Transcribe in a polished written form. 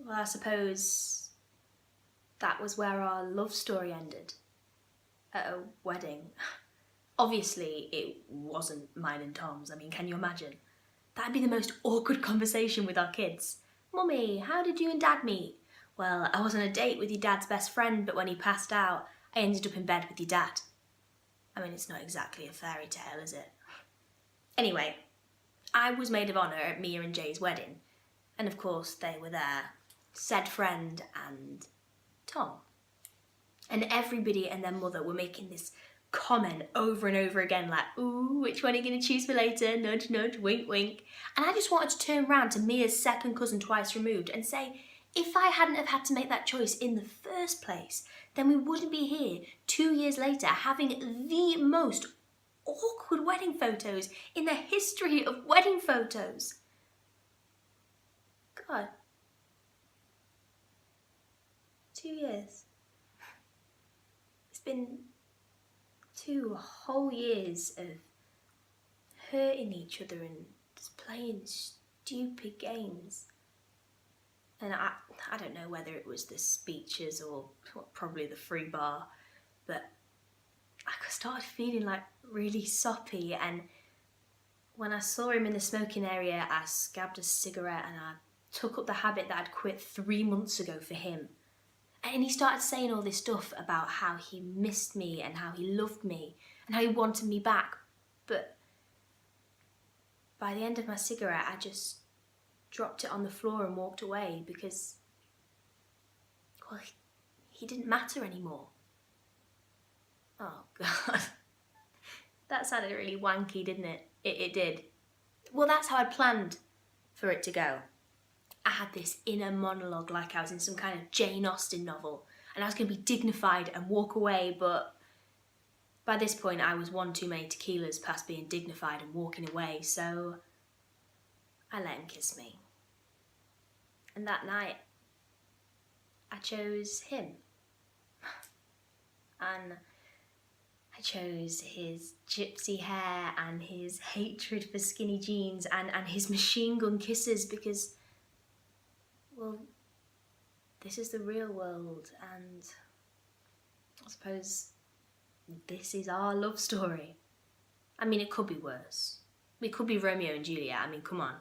Well, I suppose that was where our love story ended. At a wedding. Obviously, it wasn't mine and Tom's. I mean, can you imagine? That'd be the most awkward conversation with our kids. Mummy, how did you and Dad meet? Well, I was on a date with your dad's best friend, but when he passed out, I ended up in bed with your dad. I mean, it's not exactly a fairy tale, is it? Anyway, I was maid of honour at Mia and Jay's wedding, and of course they were there, said friend and Tom. And everybody and their mother were making this comment over and over again, like, ooh, which one are you going to choose for later? Nudge, nudge, wink, wink. And I just wanted to turn around to Mia's second cousin twice removed and say, if I hadn't have had to make that choice in the first place, then we wouldn't be here 2 years later having the most awkward wedding photos in the history of wedding photos. God. 2 years. It's been 2 whole years of hurting each other and just playing stupid games. And I don't know whether it was the speeches or probably the free bar, but I started feeling like really soppy, and when I saw him in the smoking area, I scabbed a cigarette and I took up the habit that I'd quit 3 months ago for him. And he started saying all this stuff about how he missed me and how he loved me and how he wanted me back. But by the end of my cigarette, I just dropped it on the floor and walked away because, well, he didn't matter anymore. Oh, God. That sounded really wanky, didn't it? It did. Well, that's how I planned for it to go. I had this inner monologue like I was in some kind of Jane Austen novel, and I was going to be dignified and walk away, but by this point I was one too many tequilas past being dignified and walking away, so I let him kiss me. And that night, I chose him. And I chose his gypsy hair and his hatred for skinny jeans and his machine gun kisses because, well, this is the real world, and I suppose this is our love story. I mean, it could be worse. We could be Romeo and Juliet. I mean, come on.